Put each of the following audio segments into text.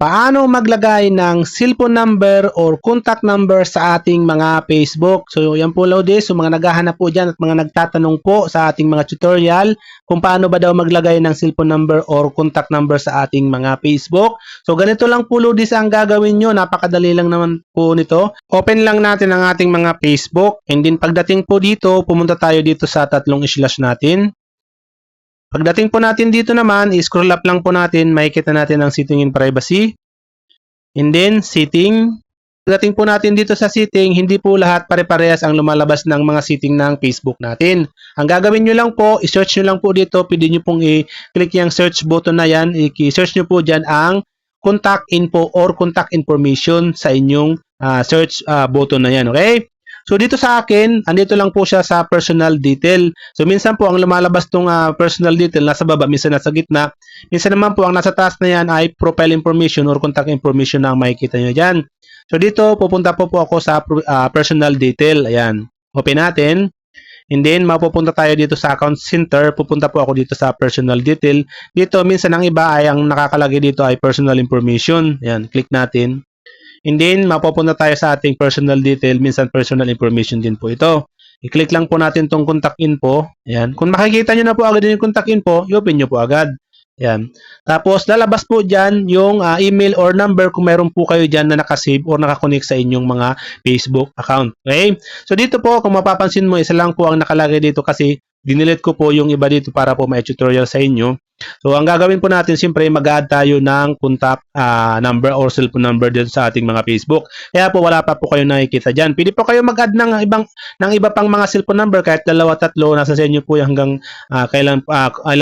paano maglagay ng cellphone number or contact number sa ating mga Facebook. So yan po Lodi, so mga naghahanap po dyan at mga nagtatanong po sa ating mga tutorial kung paano ba daw maglagay ng cellphone number or contact number sa ating mga Facebook. So ganito lang po Lodi ang gagawin nyo, napakadali lang naman po nito. Open lang natin ang ating mga Facebook and then pagdating po dito, pumunta tayo dito sa tatlong slash natin. Pagdating po natin dito naman, i-scroll up lang po natin, makikita natin ang setting and privacy. And then, setting. Pagdating po natin dito sa setting, hindi po lahat pare-parehas ang lumalabas ng mga setting ng Facebook natin. Ang gagawin nyo lang po, i-search nyo lang po dito, pwede nyo pong i-click yung search button na yan, i-search nyo po dyan ang contact info or contact information sa inyong search button na yan, okay? So dito sa akin, andito lang po siya sa personal detail. So minsan po ang lumalabas tong personal detail nasa baba, minsan nasa gitna. Minsan naman po ang nasa taas na yan ay profile information or contact information na ang makikita nyo dyan. So dito pupunta po ako sa personal detail. Ayan. Open natin. And then mapupunta tayo dito sa account center. Pupunta po ako dito sa personal detail. Dito minsan ang iba ay ang nakakalagay dito ay personal information. Ayan. Click natin. And then, mapupunta tayo sa ating personal detail. Minsan, personal information din po ito. I-click lang po natin itong contact info. Ayan. Kung makikita nyo na po agad yung contact info, i-open nyo po agad. Ayan. Tapos, lalabas po dyan yung email or number kung meron po kayo dyan na nakasave or nakakonect sa inyong mga Facebook account. Okay? So, dito po, kung mapapansin mo, isa lang po ang nakalagay dito kasi dinilit ko po yung iba dito para po may tutorial sa inyo. So, ang gagawin po natin, siyempre, mag-add tayo ng contact number or cellphone number din sa ating mga Facebook. Kaya po, wala pa po kayo nakikita dyan. Pwede po kayo mag-add ng iba pang mga cellphone number, kahit dalawa, tatlo, nasa sa inyo po hanggang kailan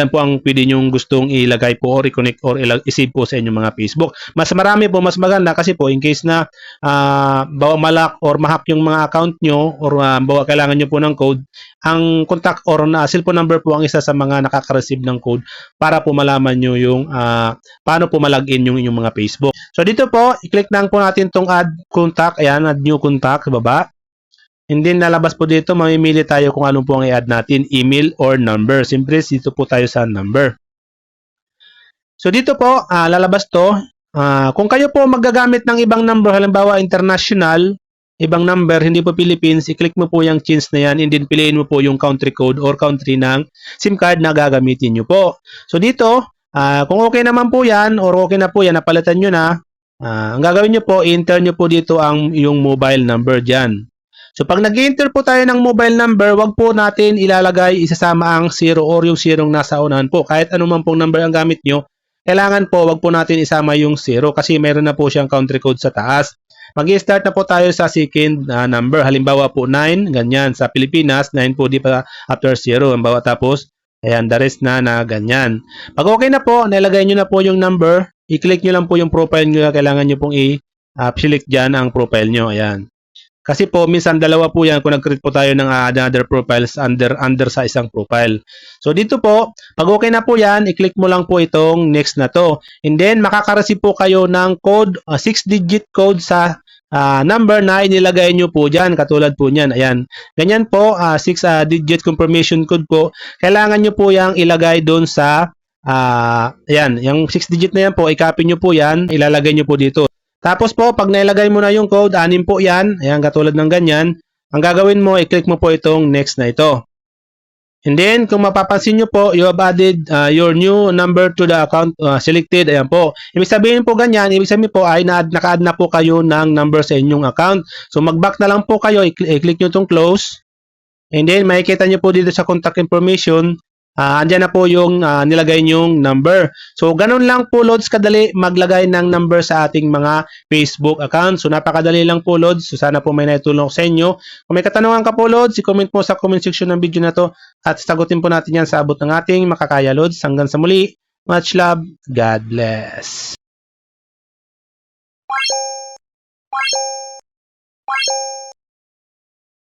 po ang pwede nyong gustong ilagay po or i-connect or i-save po sa inyong mga Facebook. Mas marami po, mas maganda kasi po, in case na bawa malak or mahack yung mga account nyo or bawa kailangan nyo po ng code, ang contact or cellphone number po ang isa sa mga nakaka-receive ng code para po malaman nyo yung paano po malagin yung inyong mga Facebook. So dito po, i-click lang po natin tong add contact. Ayan, add new contact sa baba. And then lalabas po dito, mamimili tayo kung ano po ang i-add natin, email or number. Siyempre, dito po tayo sa number. So dito po, lalabas to. Kung kayo po magagamit ng ibang number, halimbawa international, ibang number, hindi po Philippines, i-click mo po yung change na yan and then piliin mo po yung country code or country ng SIM card na gagamitin nyo po. So dito, kung okay naman po yan or okay na po yan, napalitan nyo na, ang gagawin nyo po, i-enter nyo po dito ang yung mobile number dyan. So pag nag-enter po tayo ng mobile number, wag po natin ilalagay isasama ang 0 or yung 0 nasa unahan po. Kahit anuman pong number ang gamit nyo, kailangan po wag po natin isama yung 0 kasi meron na po siyang country code sa taas. Mag-i-start na po tayo sa second number. Halimbawa po 9, ganyan. Sa Pilipinas, 9 po di pa after 0. Halimbawa tapos, ayan, the rest na ganyan. Pag okay na po, nilagay nyo na po yung number, i-click nyo lang po yung profile nyo. Kailangan nyo pong i-select dyan ang profile nyo. Ayan. Kasi po, minsan dalawa po yan kung nag-create po tayo ng another profiles under sa isang profile. So dito po, pag okay na po yan, i-click mo lang po itong next na to. And then, makaka-receive po kayo ng code, 6-digit code sa number na inilagay nyo po dyan. Katulad po niyan. Ayan. Ganyan po, 6-digit confirmation code po. Kailangan nyo po yung ilagay doon sa, ayan, yung 6-digit na yan po, i-copy nyo po yan, ilalagay nyo po dito. Tapos po, pag nailagay mo na yung code, 6 po yan. Ayan, katulad ng ganyan. Ang gagawin mo, i-click mo po itong next na ito. And then, kung mapapansin nyo po, you have added your new number to the account selected. Ayan po. Ibig sabihin po ganyan, ibig sabihin po ay naka-add na po kayo ng number sa inyong account. So, mag-back na lang po kayo. I-click nyo itong close. And then, makikita nyo po dito sa contact information, andyan na po yung nilagay nyong number. So, ganun lang po, Lods, kadali maglagay ng number sa ating mga Facebook account. So, napakadali lang po, Lods. So, sana po may naitulong sa inyo. Kung may katanungan ka po, Lods, i-comment mo sa comment section ng video na to at sagutin po natin yan sa abot ng ating makakaya, Lods. Hanggang sa muli, much love, God bless.